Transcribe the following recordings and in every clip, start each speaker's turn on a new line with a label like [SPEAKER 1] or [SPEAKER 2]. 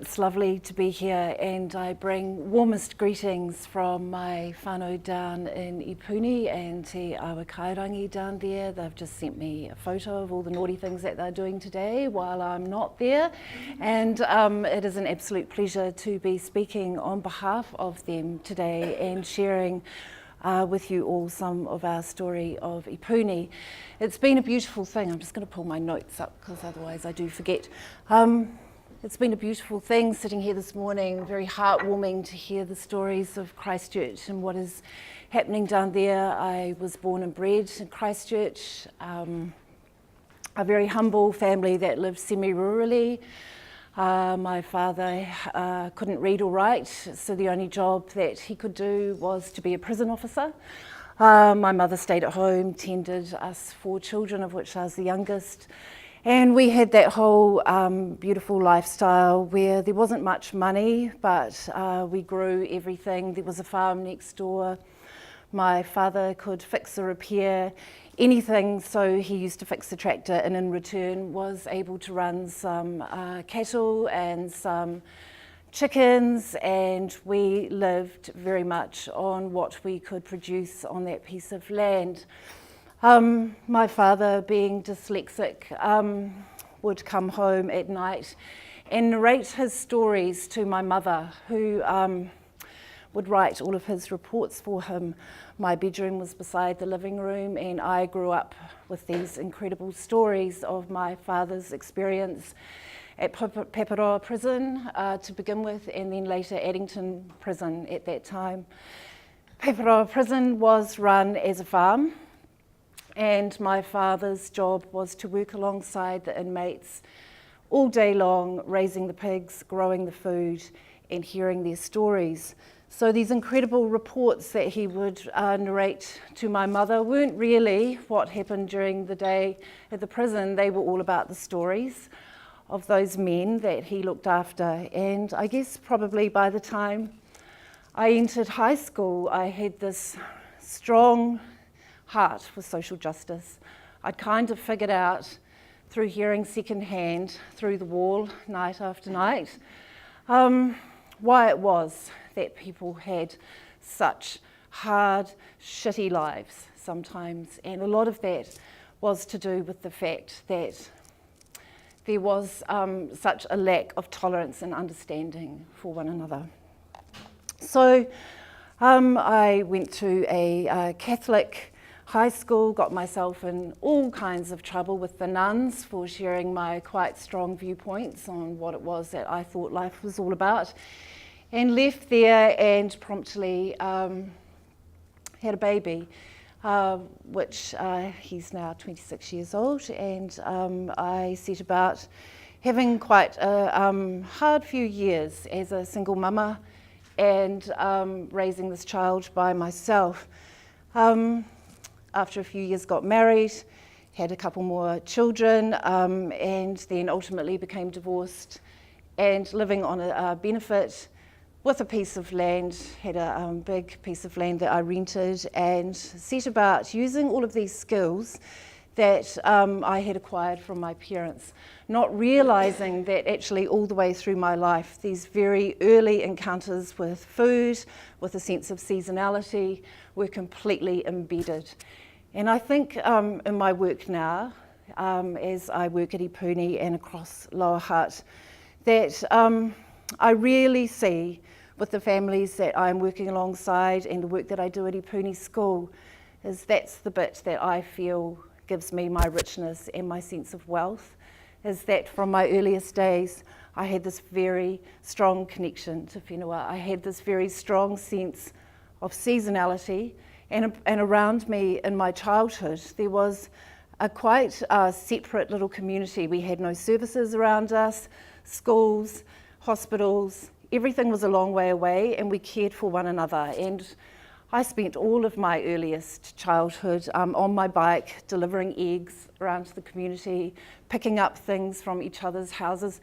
[SPEAKER 1] It's lovely to be here, and I bring warmest greetings from my whānau down in Ipuni and Te Awa Kairangi down there. They've just sent me a photo of all the naughty things that they're doing today while I'm not there, and it is an absolute pleasure to be speaking on behalf of them today and sharing with you all some of our story of Ipuni. It's been a beautiful thing. I'm just going to pull my notes up because otherwise I do forget. It's been a beautiful thing sitting here this morning, very heartwarming to hear the stories of Christchurch and what is happening down there. I was born and bred in Christchurch, a very humble family that lived semi-rurally. My father couldn't read or write, so the only job that he could do was to be a prison officer. My mother stayed at home, tended us 4 children, of which I was the youngest. And we had that whole beautiful lifestyle where there wasn't much money, but we grew everything. There was a farm next door. My father could fix or repair anything, so he used to fix the tractor and in return was able to run some cattle and some chickens, and we lived very much on what we could produce on that piece of land. My father, being dyslexic, would come home at night and narrate his stories to my mother, who would write all of his reports for him. My bedroom was beside the living room, and I grew up with these incredible stories of my father's experience at Paparoa Prison to begin with, and then later Addington Prison at that time. Paparoa Prison was run as a farm, and my father's job was to work alongside the inmates all day long, raising the pigs, growing the food, and hearing their stories. So these incredible reports that he would narrate to my mother weren't really what happened during the day at the prison. They were all about the stories of those men that he looked after. And I guess probably by the time I entered high school, I had this strong heart for social justice. I'd kind of figured out through hearing secondhand through the wall night after night why it was that people had such hard, shitty lives sometimes. And a lot of that was to do with the fact that there was such a lack of tolerance and understanding for one another. So I went to a Catholic high school, got myself in all kinds of trouble with the nuns for sharing my quite strong viewpoints on what it was that I thought life was all about, and left there and promptly had a baby, which he's now 26 years old, and I set about having quite a hard few years as a single mama and raising this child by myself. After a few years got married, had a couple more children, and then ultimately became divorced and living on a benefit with a piece of land, had a big piece of land that I rented, and set about using all of these skills that I had acquired from my parents, not realising that actually all the way through my life, these very early encounters with food, with a sense of seasonality, were completely embedded. And I think in my work now, as I work at Ipuni and across Lower Hutt, that I really see with the families that I'm working alongside and the work that I do at Ipuni School, is that's the bit that I feel gives me my richness and my sense of wealth, is that from my earliest days, I had this very strong connection to whenua. I had this very strong sense of seasonality, and around me in my childhood, there was a quite separate little community. We had no services around us, schools, hospitals, everything was a long way away, and we cared for one another. And I spent all of my earliest childhood on my bike, delivering eggs around to the community, picking up things from each other's houses,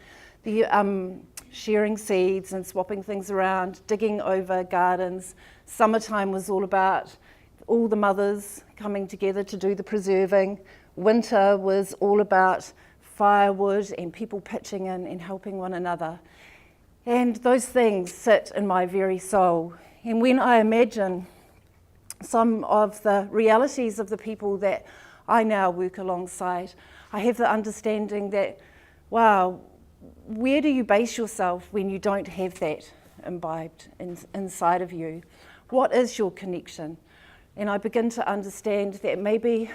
[SPEAKER 1] sharing seeds and swapping things around, digging over gardens. Summertime was all about all the mothers coming together to do the preserving. Winter was all about firewood and people pitching in and helping one another. And those things sit in my very soul. And when I imagine some of the realities of the people that I now work alongside, I have the understanding that, wow, where do you base yourself when you don't have that imbibed inside of you? What is your connection? And I begin to understand that maybe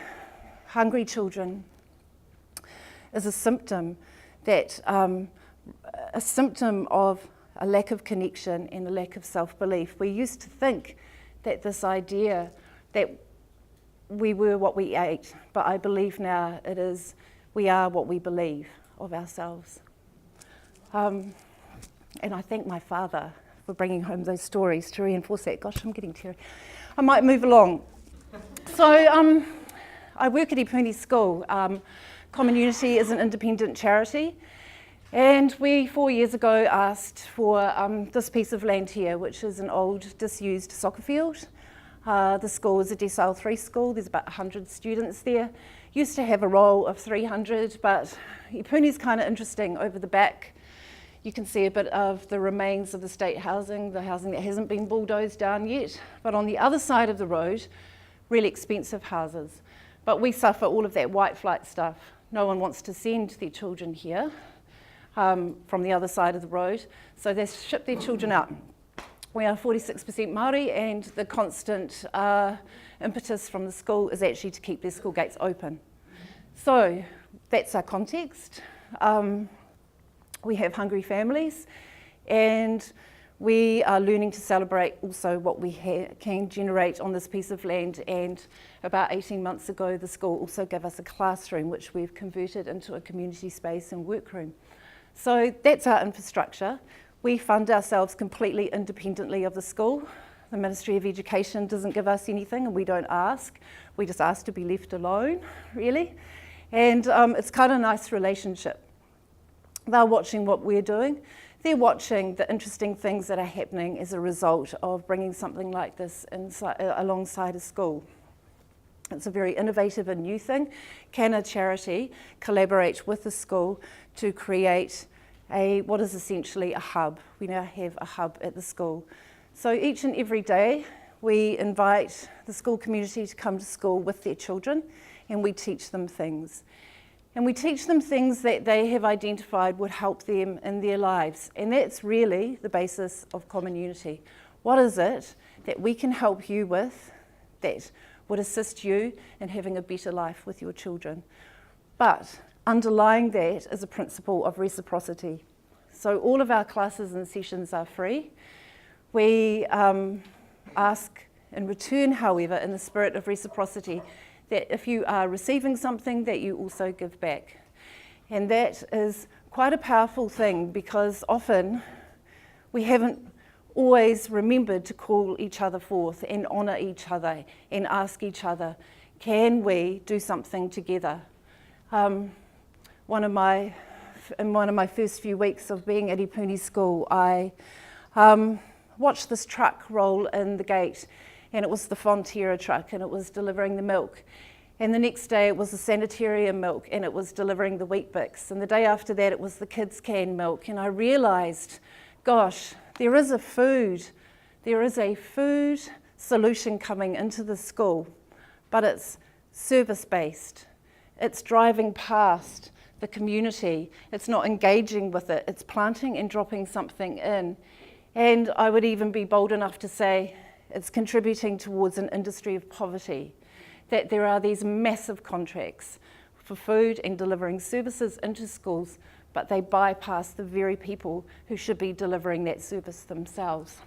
[SPEAKER 1] hungry children is a symptom of a lack of connection and a lack of self-belief. We used to think that this idea that we were what we ate, but I believe now it is we are what we believe of ourselves. And I thank my father for bringing home those stories to reinforce that. Gosh, I'm getting teary. I might move along. So I work at Ipuni School. Common Unity is an independent charity, and we 4 years ago asked for this piece of land here, which is an old disused soccer field. The school is a Decile 3 school. There's about 100 students there. Used to have a roll of 300, but Ipuni's kind of interesting. Over the back, you can see a bit of the remains of the state housing, the housing that hasn't been bulldozed down yet. But on the other side of the road, really expensive houses. But we suffer all of that white flight stuff. No one wants to send their children here from the other side of the road, so they ship their children out. We are 46% Māori, and the constant impetus from the school is actually to keep their school gates open. So that's our context. We have hungry families, and we are learning to celebrate also what we can generate on this piece of land. And about 18 months ago, the school also gave us a classroom, which we've converted into a community space and workroom. So that's our infrastructure. We fund ourselves completely independently of the school. The Ministry of Education doesn't give us anything, and we don't ask. We just ask to be left alone, really. And it's kind of a nice relationship. They're watching what we're doing. They're watching the interesting things that are happening as a result of bringing something like this alongside a school. It's a very innovative and new thing. Can a charity collaborate with the school to create what is essentially a hub? We now have a hub at the school. So each and every day we invite the school community to come to school with their children, and we teach them things. And we teach them things that they have identified would help them in their lives. And that's really the basis of Common Unity. What is it that we can help you with that would assist you in having a better life with your children? But underlying that is a principle of reciprocity. So all of our classes and sessions are free. We ask in return, however, in the spirit of reciprocity, that if you are receiving something, that you also give back. And that is quite a powerful thing, because often we haven't always remembered to call each other forth and honour each other and ask each other, can we do something together? In one of my first few weeks of being at Ipuni School, I watched this truck roll in the gate, and it was the Fonterra truck, and it was delivering the milk. And the next day it was the Sanitarium milk, and it was delivering the Wheat Bix. And the day after that it was the kids' canned milk. And I realised, gosh, there is a food solution coming into the school, but it's service-based. It's driving past the community. It's not engaging with it. It's planting and dropping something in. And I would even be bold enough to say it's contributing towards an industry of poverty, that there are these massive contracts for food and delivering services into schools, but they bypass the very people who should be delivering that service themselves.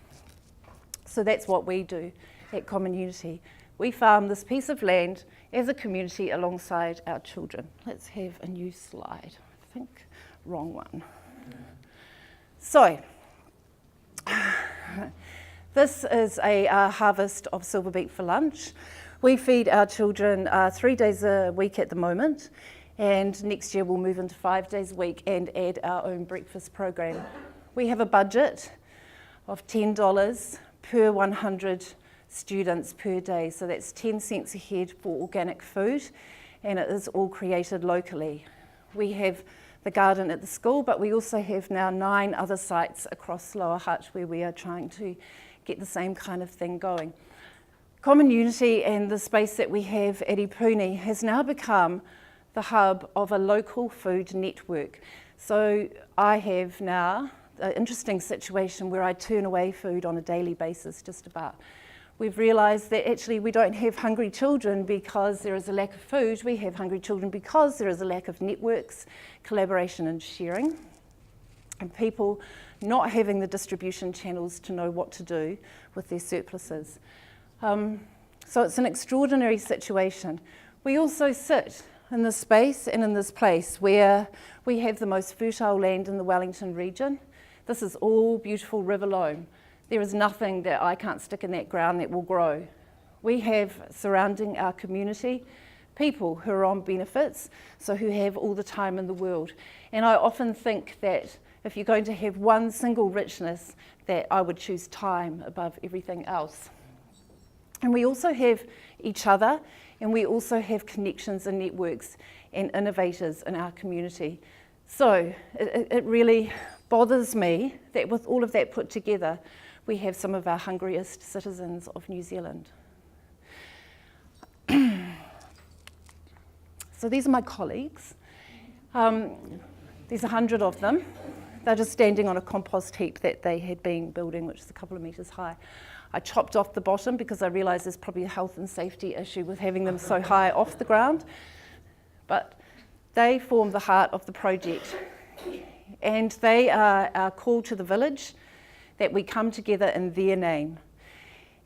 [SPEAKER 1] So that's what we do at Common Unity. We farm this piece of land as a community alongside our children. Let's have a new slide. I think, wrong one. So, this is a harvest of silver beet for lunch. We feed our children 3 days a week at the moment, and next year we'll move into 5 days a week and add our own breakfast program. We have a budget of $10 per 100 students per day, so that's 10 cents a head for organic food, and it is all created locally. We have the garden at the school, but we also have now 9 other sites across Lower Hutt where we are trying to get the same kind of thing going. Common Unity and the space that we have at Ipuni has now become the hub of a local food network. So I have now an interesting situation where I turn away food on a daily basis, just about. We've realised that actually we don't have hungry children because there is a lack of food. We have hungry children because there is a lack of networks, collaboration and sharing, and people not having the distribution channels to know what to do with their surpluses. So it's an extraordinary situation. We also sit in this space and in this place where we have the most fertile land in the Wellington region. This is all beautiful river loam. There is nothing that I can't stick in that ground that will grow. We have surrounding our community people who are on benefits, so who have all the time in the world. And I often think that if you're going to have one single richness, that I would choose time above everything else. And we also have each other, and we also have connections and networks and innovators in our community. So it really bothers me that with all of that put together, we have some of our hungriest citizens of New Zealand. So these are my colleagues. There's 100 of them. They're just standing on a compost heap that they had been building, which is a couple of metres high. I chopped off the bottom because I realised there's probably a health and safety issue with having them so high off the ground. But they form the heart of the project. And they are our call to the village, that we come together in their name.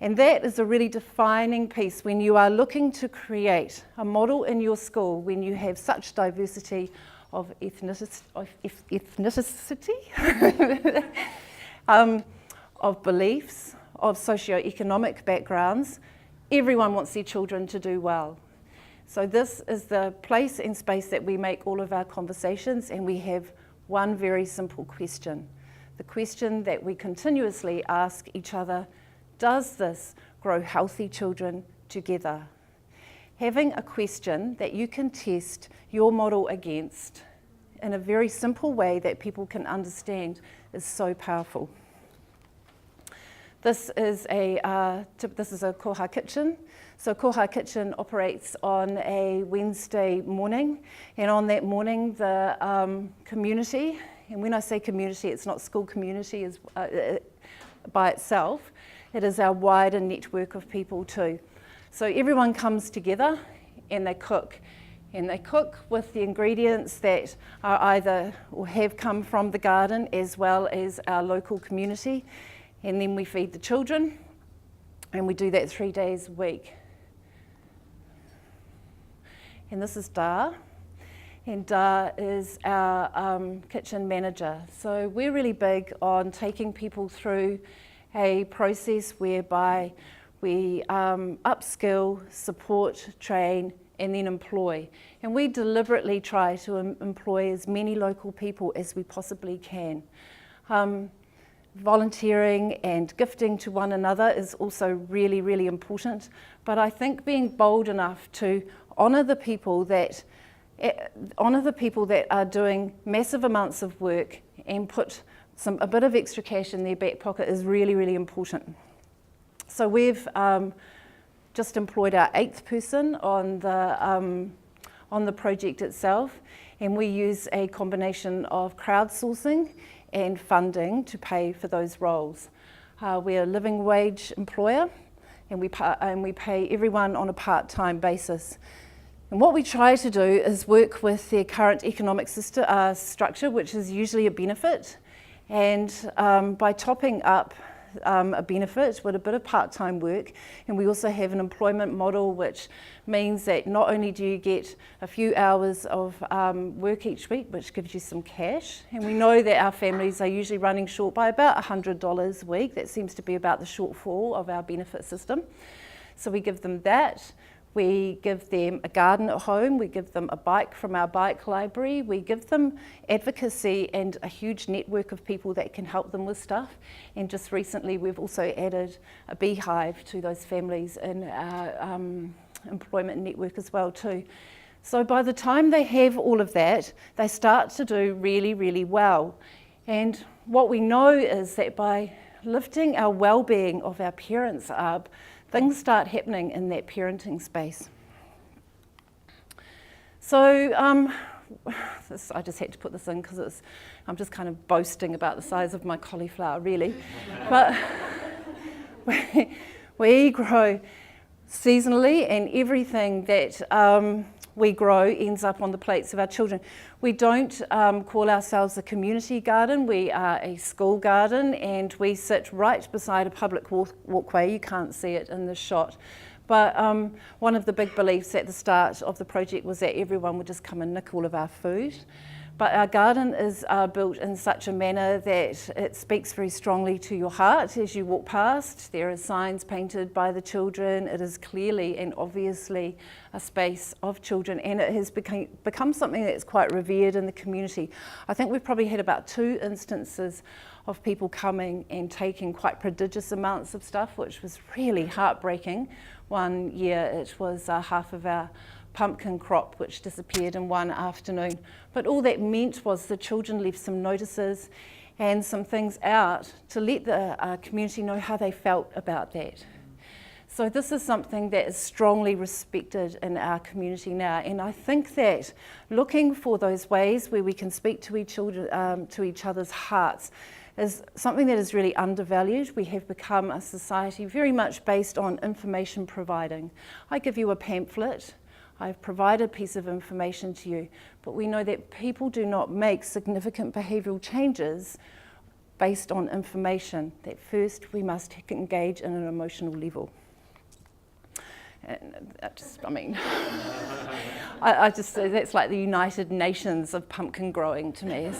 [SPEAKER 1] And that is a really defining piece when you are looking to create a model in your school, when you have such diversity of ethnicity, of beliefs, of socioeconomic backgrounds. Everyone wants their children to do well. So this is the place and space that we make all of our conversations, and we have one very simple question. The question that we continuously ask each other: does this grow healthy children together? Having a question that you can test your model against in a very simple way that people can understand is so powerful. This is a koha kitchen. So koha kitchen operates on a Wednesday morning, and on that morning the community, and when I say community, it's not school community by itself, it is our wider network of people too. So everyone comes together and they cook. And they cook with the ingredients that are either or have come from the garden as well as our local community. And then we feed the children, and we do that 3 days a week. And this is Da, and Da is our kitchen manager. So we're really big on taking people through a process whereby we upskill, support, train, and then employ. And we deliberately try to employ as many local people as we possibly can. Volunteering and gifting to one another is also really, really important. But I think being bold enough to honour the people that are doing massive amounts of work and put a bit of extra cash in their back pocket is really, really important. So we've just employed our 8th person on the project itself, and we use a combination of crowdsourcing and funding to pay for those roles. We're a living wage employer, and we pay everyone on a part-time basis. And what we try to do is work with their current economic structure, which is usually a benefit, and by topping up a benefit with a bit of part-time work. And we also have an employment model, which means that not only do you get a few hours of work each week, which gives you some cash, and we know that our families are usually running short by about $100 a week. That seems to be about the shortfall of our benefit system. So we give them that. We give them a garden at home, we give them a bike from our bike library, we give them advocacy and a huge network of people that can help them with stuff. And just recently we've also added a beehive to those families in our employment network as well too. So by the time they have all of that, they start to do really, really well. And what we know is that by lifting our well-being of our parents up, things start happening in that parenting space. So I just had to put this in because I'm just kind of boasting about the size of my cauliflower, really. But we grow seasonally, and everything that we grow ends up on the plates of our children. We don't call ourselves a community garden, we are a school garden, and we sit right beside a public walkway. You can't see it in this shot. But one of the big beliefs at the start of the project was that everyone would just come and nick all of our food. But our garden is built in such a manner that it speaks very strongly to your heart as you walk past. There are signs painted by the children. It is clearly and obviously a space of children, and it has become something that's quite revered in the community. I think we've probably had about 2 instances of people coming and taking quite prodigious amounts of stuff, which was really heartbreaking. One year it was half of our pumpkin crop which disappeared in one afternoon. But all that meant was the children left some notices and some things out to let the community know how they felt about that. So this is something that is strongly respected in our community now, and I think that looking for those ways where we can speak to each other's hearts is something that is really undervalued. We have become a society very much based on information providing. I give you a pamphlet, I've provided a piece of information to you, but we know that people do not make significant behavioural changes based on information, that first we must engage in an emotional level. And I just say that's like the United Nations of pumpkin growing to me.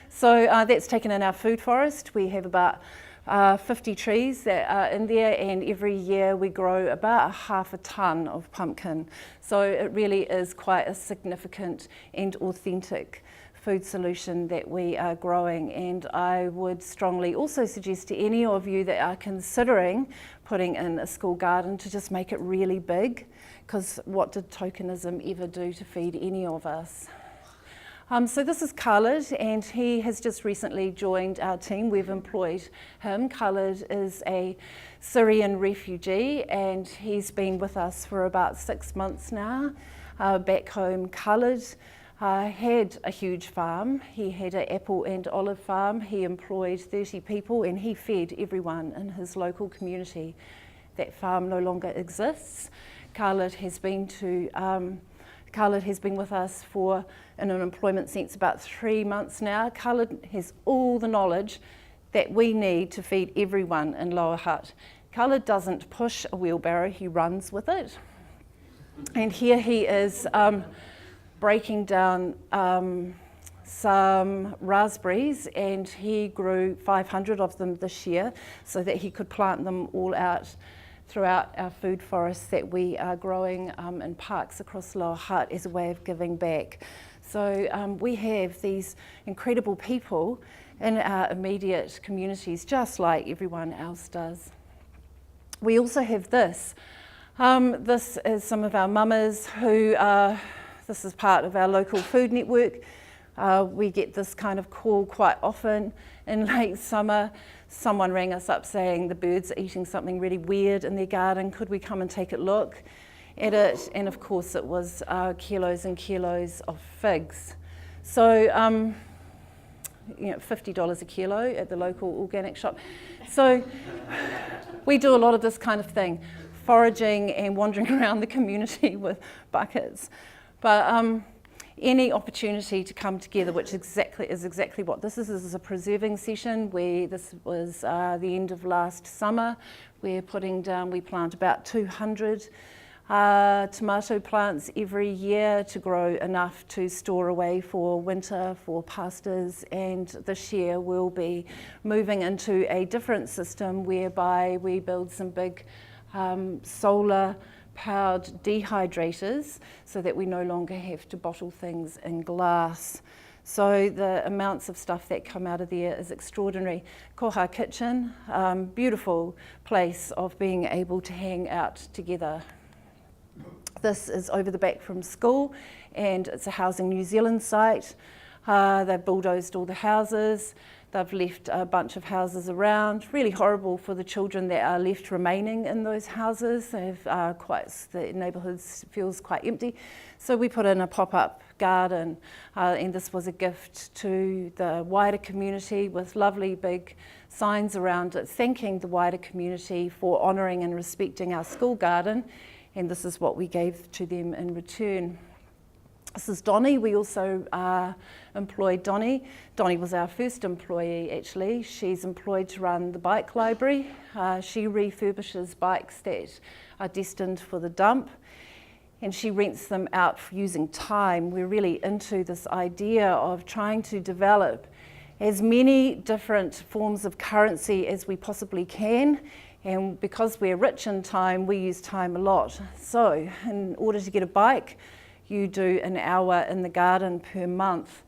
[SPEAKER 1] So that's taken in our food forest. We have about 50 trees that are in there, and every year we grow about 1/2 tonne of pumpkin. So it really is quite a significant and authentic food solution that we are growing, and I would strongly also suggest to any of you that are considering putting in a school garden to just make it really big, because what did tokenism ever do to feed any of us? So this is Khalid, and he has just recently joined our team. We've employed him. Khalid is a Syrian refugee, and he's been with us for about 6 months now. Back home, Khalid had a huge farm. He had an apple and olive farm. He employed 30 people, and he fed everyone in his local community. That farm no longer exists. Khalid has been with us for, in an employment sense, about 3 months now. Khalid has all the knowledge that we need to feed everyone in Lower Hutt. Khalid doesn't push a wheelbarrow, he runs with it. And here he is breaking down some raspberries, and he grew 500 of them this year so that he could plant them all out throughout our food forests that we are growing in parks across Lower Hutt as a way of giving back. So we have these incredible people in our immediate communities, just like everyone else does. We also have this. This is some of our mamas who this is part of our local food network. We get this kind of call quite often in late summer. Someone rang us up saying the birds are eating something really weird in their garden. Could we come and take a look at it? And of course it was kilos and kilos of figs. So, $50 a kilo at the local organic shop. So we do a lot of this kind of thing, foraging and wandering around the community with buckets. But any opportunity to come together, which is exactly what this is. This is a preserving session. This was the end of last summer. We plant about 200 tomato plants every year to grow enough to store away for winter, for pastas. And this year we'll be moving into a different system whereby we build some big solar powered dehydrators so that we no longer have to bottle things in glass. So the amounts of stuff that come out of there is extraordinary. Koha kitchen, beautiful place of being able to hang out together. This is over the back from school, and it's a Housing New Zealand site. They've bulldozed all the houses. They've left a bunch of houses around. Really horrible for the children that are left remaining in those houses. The neighbourhood feels quite empty. So we put in a pop-up garden, and this was a gift to the wider community with lovely big signs around it, thanking the wider community for honouring and respecting our school garden. And this is what we gave to them in return. This is Donnie. We also employed Donnie. Donnie was our first employee, actually. She's employed to run the bike library. She refurbishes bikes that are destined for the dump, and she rents them out for using time. We're really into this idea of trying to develop as many different forms of currency as we possibly can. And because we're rich in time, we use time a lot. So in order to get a bike, you do an hour in the garden per month.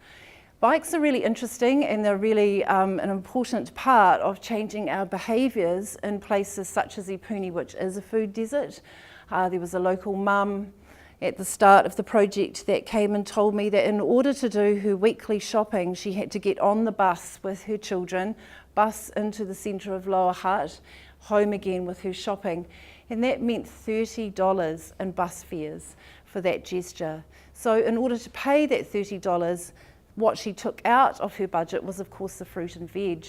[SPEAKER 1] Bikes are really interesting, and they're really an important part of changing our behaviours in places such as Ipuni, which is a food desert. There was a local mum at the start of the project that came and told me that in order to do her weekly shopping, she had to get on the bus with her children, bus into the centre of Lower Hutt, home again with her shopping. And that meant $30 in bus fares for that gesture. So in order to pay that $30, what she took out of her budget was, of course, the fruit and veg,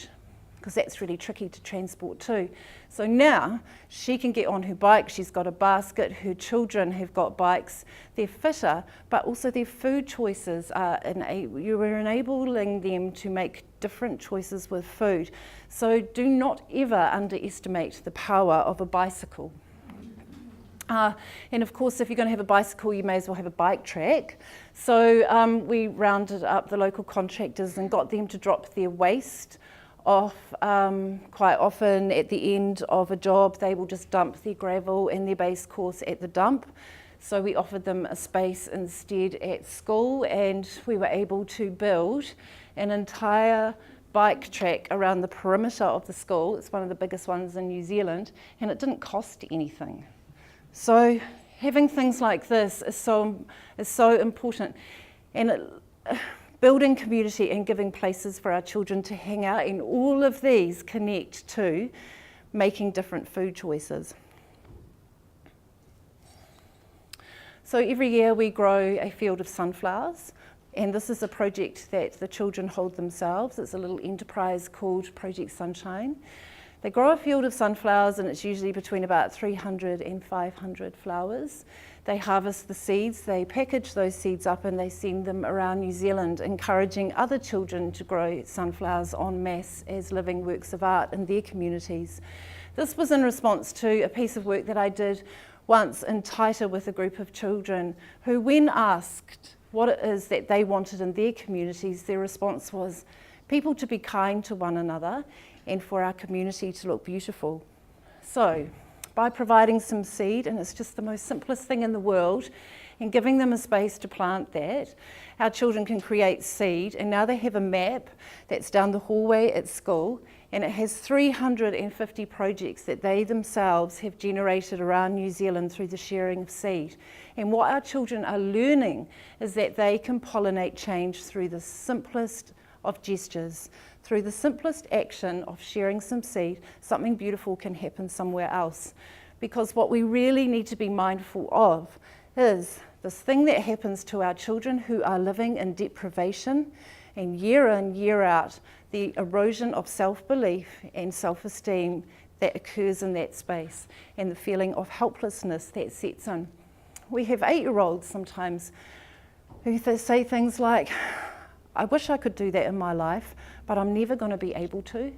[SPEAKER 1] because that's really tricky to transport too. So now she can get on her bike, she's got a basket, her children have got bikes, they're fitter, but also their food choices you're enabling them to make different choices with food. So do not ever underestimate the power of a bicycle. And of course, if you're going to have a bicycle, you may as well have a bike track. So we rounded up the local contractors and got them to drop their waste off. Quite often at the end of a job, they will just dump their gravel and their base course at the dump. So we offered them a space instead at school, and we were able to build an entire bike track around the perimeter of the school. It's one of the biggest ones in New Zealand, and it didn't cost anything. So having things like this is so important, and building community and giving places for our children to hang out, and all of these connect to making different food choices. So every year we grow a field of sunflowers, and this is a project that the children hold themselves. It's a little enterprise called Project Sunshine. They grow a field of sunflowers, and it's usually between about 300 and 500 flowers. They harvest the seeds, they package those seeds up, and they send them around New Zealand, encouraging other children to grow sunflowers en masse as living works of art in their communities. This was in response to a piece of work that I did once in Taita with a group of children who, when asked what it is that they wanted in their communities, their response was people to be kind to one another and for our community to look beautiful. So by providing some seed, and it's just the most simplest thing in the world, and giving them a space to plant that, our children can create seed, and now they have a map that's down the hallway at school, and it has 350 projects that they themselves have generated around New Zealand through the sharing of seed. And what our children are learning is that they can pollinate change through the simplest of gestures. Through the simplest action of sharing some seed, something beautiful can happen somewhere else. Because what we really need to be mindful of is this thing that happens to our children who are living in deprivation, and year in, year out, the erosion of self-belief and self-esteem that occurs in that space, and the feeling of helplessness that sets in. We have 8-year-olds sometimes who say things like, I wish I could do that in my life, but I'm never going to be able to.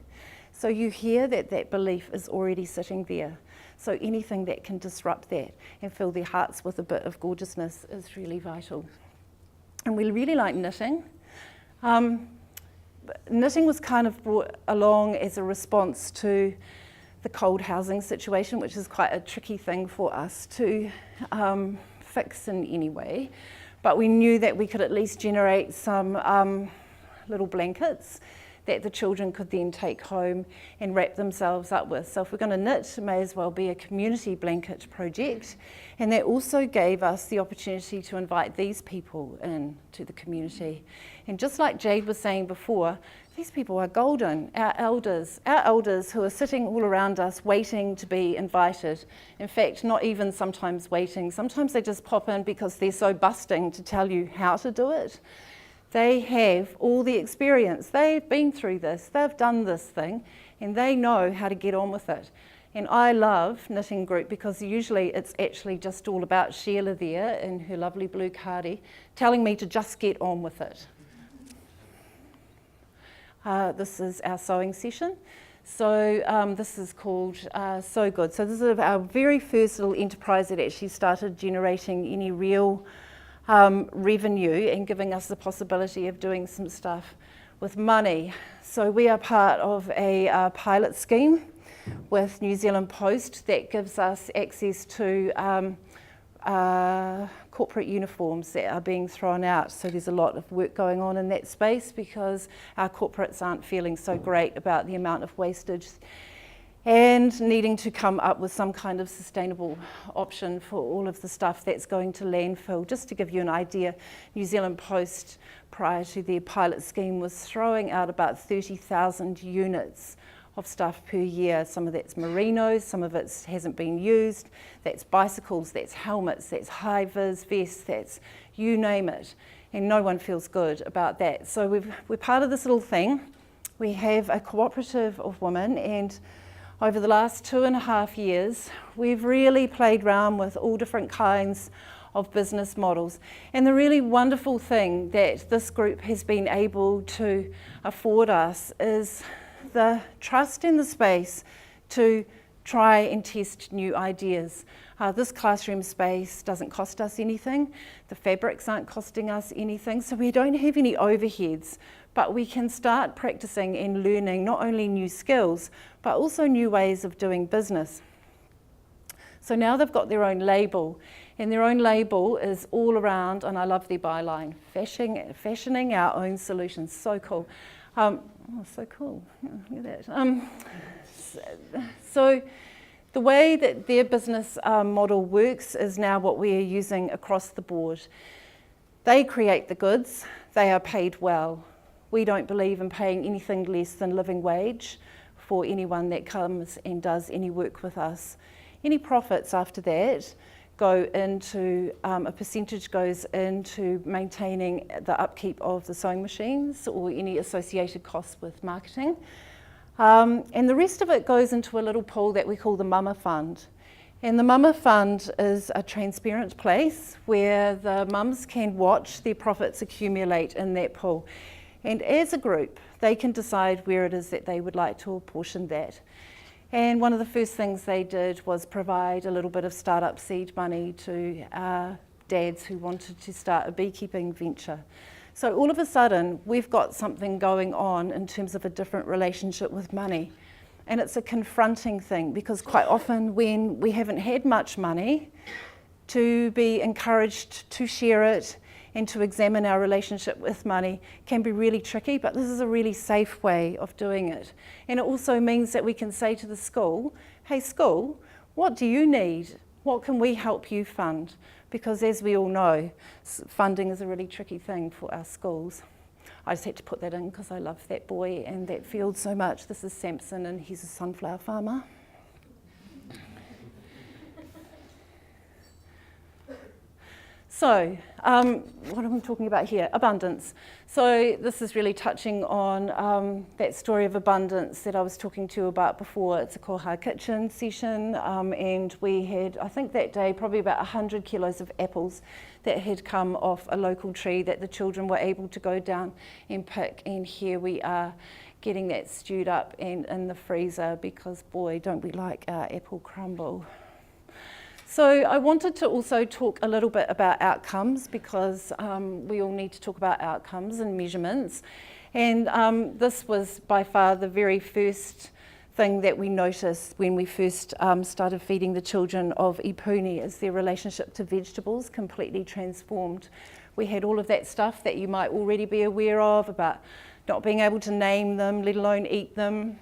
[SPEAKER 1] So you hear that that belief is already sitting there. So anything that can disrupt that and fill their hearts with a bit of gorgeousness is really vital. And we really like knitting. Knitting was kind of brought along as a response to the cold housing situation, which is quite a tricky thing for us to fix in any way. But we knew that we could at least generate some little blankets that the children could then take home and wrap themselves up with. So if we're going to knit, it may as well be a community blanket project. And that also gave us the opportunity to invite these people in to the community. And just like Jade was saying before, these people are golden, our elders who are sitting all around us waiting to be invited. In fact, not even sometimes waiting. Sometimes they just pop in because they're so busting to tell you how to do it. They have all the experience. They've been through this. They've done this thing, and they know how to get on with it. And I love Knitting Group because usually it's actually just all about Sheila there in her lovely blue cardi telling me to just get on with it. This is our sewing session. So this is called So Good. So this is our very first little enterprise that actually started generating any real revenue and giving us the possibility of doing some stuff with money. So we are part of a pilot scheme with New Zealand Post that gives us access to corporate uniforms that are being thrown out. So there's a lot of work going on in that space because our corporates aren't feeling so great about the amount of wastage and needing to come up with some kind of sustainable option for all of the stuff that's going to landfill. Just to give you an idea, New Zealand Post, prior to their pilot scheme, was throwing out about 30,000 units of stuff per year. Some of that's merinos, some of it hasn't been used, that's bicycles, that's helmets, that's high-vis vests, that's you name it. And no one feels good about that. So we're part of this little thing. We have a cooperative of women, and over the last 2.5 years, we've really played around with all different kinds of business models. And the really wonderful thing that this group has been able to afford us is the trust in the space to try and test new ideas. This classroom space doesn't cost us anything. The fabrics aren't costing us anything, so we don't have any overheads, but we can start practicing and learning not only new skills, but also new ways of doing business. So now they've got their own label, and their own label is all around, and I love their byline, fashioning our own solutions. So cool. Oh, so cool. Look at that. So the way that their business model works is now what we are using across the board. They create the goods. They are paid well. We don't believe in paying anything less than living wage for anyone that comes and does any work with us. Any profits after that go into, a percentage goes into maintaining the upkeep of the sewing machines or any associated costs with marketing. And the rest of it goes into a little pool that we call the Mama Fund. And the Mama Fund is a transparent place where the mums can watch their profits accumulate in that pool. And as a group, they can decide where it is that they would like to apportion that. And one of the first things they did was provide a little bit of startup seed money to dads who wanted to start a beekeeping venture. So all of a sudden, we've got something going on in terms of a different relationship with money. And it's a confronting thing because quite often when we haven't had much money, to be encouraged to share it and to examine our relationship with money can be really tricky, but this is a really safe way of doing it. And it also means that we can say to the school, hey school, what do you need? What can we help you fund? Because as we all know, funding is a really tricky thing for our schools. I just had to put that in because I love that boy and that field so much. This is Samson and he's a sunflower farmer. So, what am I talking about here? Abundance. So this is really touching on that story of abundance that I was talking to you about before. It's a koha kitchen session, and we had, I think that day, probably about 100 kilos of apples that had come off a local tree that the children were able to go down and pick, and here we are getting that stewed up and in the freezer because, boy, don't we like our apple crumble. So I wanted to also talk a little bit about outcomes because we all need to talk about outcomes and measurements. And this was by far the very first thing that we noticed when we first started feeding the children of Ipuni is their relationship to vegetables completely transformed. We had all of that stuff that you might already be aware of about not being able to name them, let alone eat them.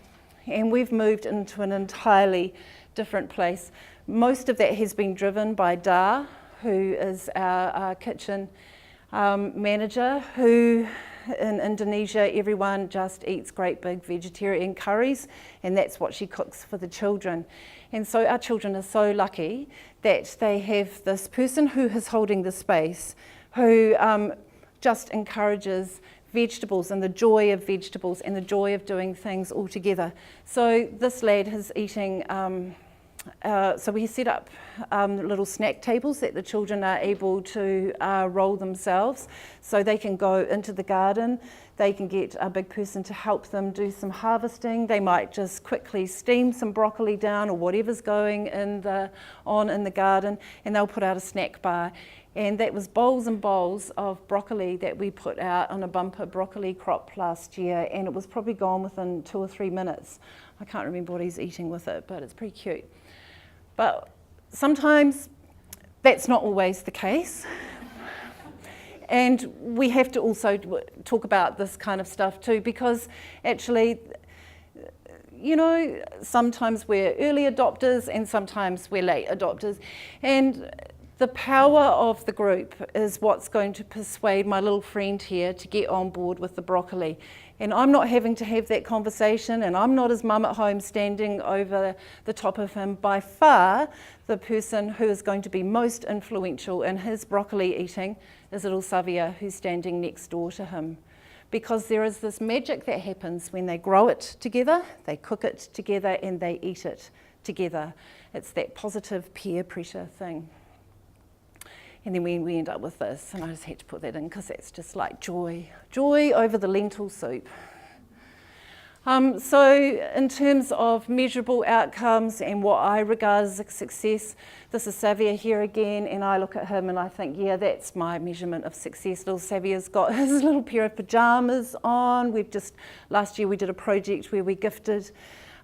[SPEAKER 1] And we've moved into an entirely different place. Most of that has been driven by Da, who is our kitchen manager, who in Indonesia, everyone just eats great big vegetarian curries, and that's what she cooks for the children. And so our children are so lucky that they have this person who is holding the space, who just encourages vegetables and the joy of vegetables and the joy of doing things all together. So this lad is eating, so we set up little snack tables that the children are able to roll themselves, so they can go into the garden, they can get a big person to help them do some harvesting, they might just quickly steam some broccoli down or whatever's going on in the garden, and they'll put out a snack bar. And that was bowls and bowls of broccoli that we put out on a bumper broccoli crop last year, and it was probably gone within 2 or 3 minutes. I can't remember what he's eating with it, but it's pretty cute. But sometimes that's not always the case. And we have to also talk about this kind of stuff too, because actually, you know, sometimes we're early adopters and sometimes we're late adopters. And the power of the group is what's going to persuade my little friend here to get on board with the broccoli. And I'm not having to have that conversation, and I'm not his mum at home standing over the top of him. By far, the person who is going to be most influential in his broccoli eating is little Savia, who's standing next door to him. Because there is this magic that happens when they grow it together, they cook it together, and they eat it together. It's that positive peer pressure thing. And then we end up with this, and I just had to put that in because that's just like joy over the lentil soup. So in terms of measurable outcomes and what I regard as a success, this is Savia here again, and I look at him and I think, yeah, that's my measurement of success. Little Savia's got his little pair of pajamas on. Last year we did a project where we gifted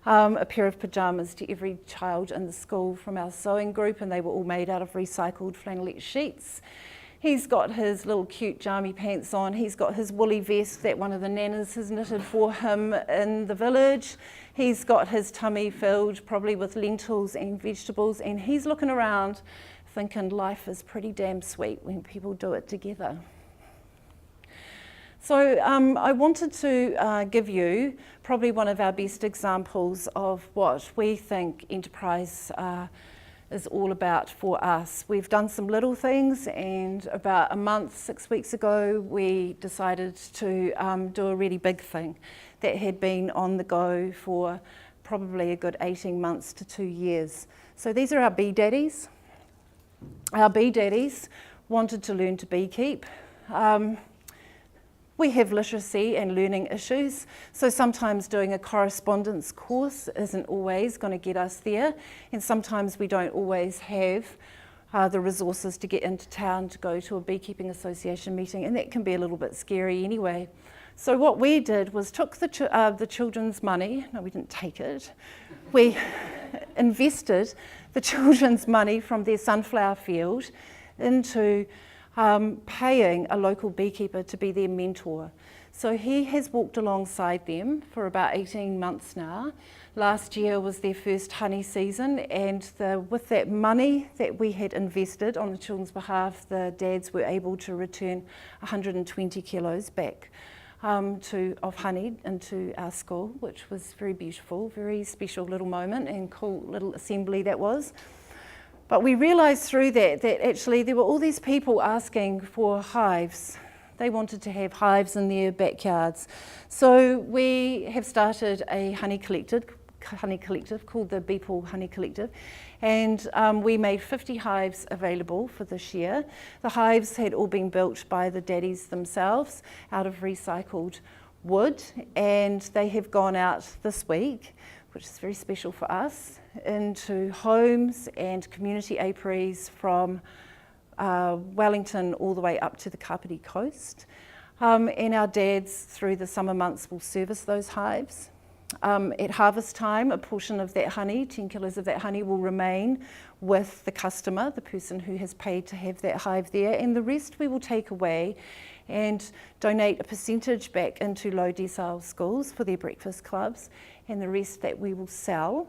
[SPEAKER 1] a pair of pajamas to every child in the school from our sewing group, and they were all made out of recycled flannelette sheets. He's got his little cute jammy pants on. He's got his woolly vest that one of the nanas has knitted for him in the village. He's got his tummy filled probably with lentils and vegetables, and he's looking around thinking life is pretty damn sweet when people do it together. So I wanted to give you probably one of our best examples of what we think enterprise is all about for us. We've done some little things, and about a month, 6 weeks ago, we decided to do a really big thing that had been on the go for probably a good 18 months to 2 years. So these are our bee daddies. Our bee daddies wanted to learn to beekeep. We have literacy and learning issues, so sometimes doing a correspondence course isn't always going to get us there, and sometimes we don't always have the resources to get into town to go to a beekeeping association meeting, and that can be a little bit scary anyway. So what we did was took the children's money. No, we didn't take it. We invested the children's money from their sunflower field into paying a local beekeeper to be their mentor. So he has walked alongside them for about 18 months now. Last year was their first honey season, and with that money that we had invested on the children's behalf, the dads were able to return 120 kilos back of honey into our school, which was very beautiful, very special little moment and cool little assembly that was. But we realised through that actually there were all these people asking for hives. They wanted to have hives in their backyards. So we have started a honey collective called the Beeple Honey Collective, and we made 50 hives available for this year. The hives had all been built by the daddies themselves out of recycled wood, and they have gone out this week, which is very special for us, into homes and community apiaries from Wellington all the way up to the Kapiti coast. And our dads through the summer months will service those hives. At harvest time, a portion of that honey, 10 kilos of that honey, will remain with the customer, the person who has paid to have that hive there, and the rest we will take away and donate a percentage back into low decile schools for their breakfast clubs, and the rest that we will sell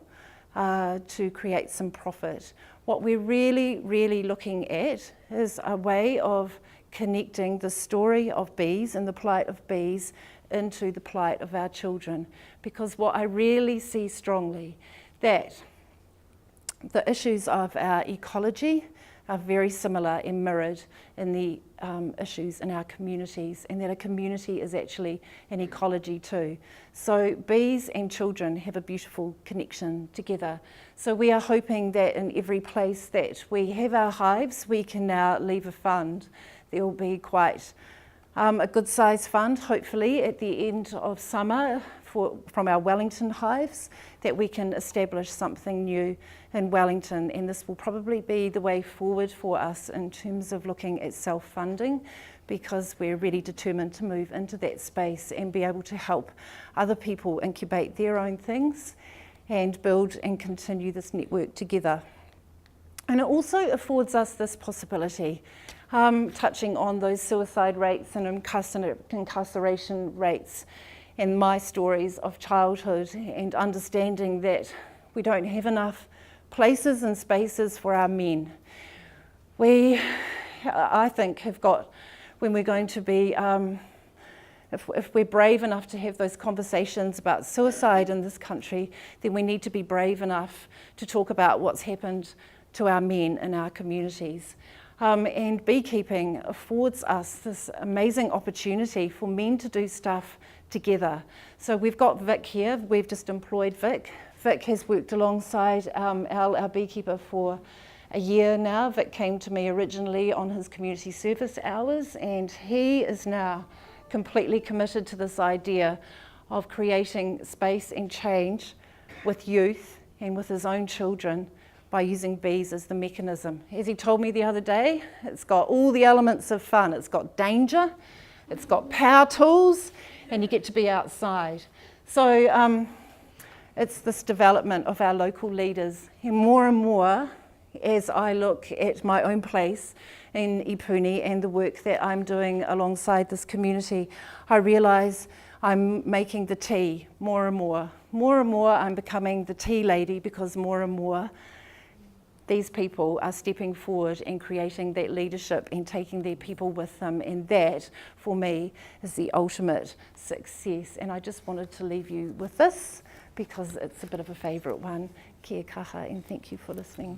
[SPEAKER 1] to create some profit. What we're really looking at is a way of connecting the story of bees and the plight of bees into the plight of our children, because what I really see strongly, that the issues of our ecology are very similar and mirrored in the issues in our communities, and that a community is actually an ecology too. So bees and children have a beautiful connection together. So we are hoping that in every place that we have our hives, we can now leave a fund. There will be quite a good size fund, hopefully, at the end of summer from our Wellington hives, that we can establish something new in Wellington, and this will probably be the way forward for us in terms of looking at self-funding, because we're really determined to move into that space and be able to help other people incubate their own things and build and continue this network together. And it also affords us this possibility, touching on those suicide rates and incarceration rates and my stories of childhood, and understanding that we don't have enough places and spaces for our men. We, I think, have got, when we're going to be, if we're brave enough to have those conversations about suicide in this country, then we need to be brave enough to talk about what's happened to our men in our communities. And beekeeping affords us this amazing opportunity for men to do stuff together. So we've got Vic here, we've just employed Vic. Vic has worked alongside our beekeeper for a year now. Vic came to me originally on his community service hours, and he is now completely committed to this idea of creating space and change with youth and with his own children by using bees as the mechanism. As he told me the other day, it's got all the elements of fun. It's got danger, it's got power tools, and you get to be outside. So it's this development of our local leaders. And more, as I look at my own place in Ipuni and the work that I'm doing alongside this community, I realise I'm making the tea more and more. More and more I'm becoming the tea lady, because more and more these people are stepping forward and creating that leadership and taking their people with them, and that, for me, is the ultimate success. And I just wanted to leave you with this, because it's a bit of a favourite one. Kia kaha, and thank you for listening.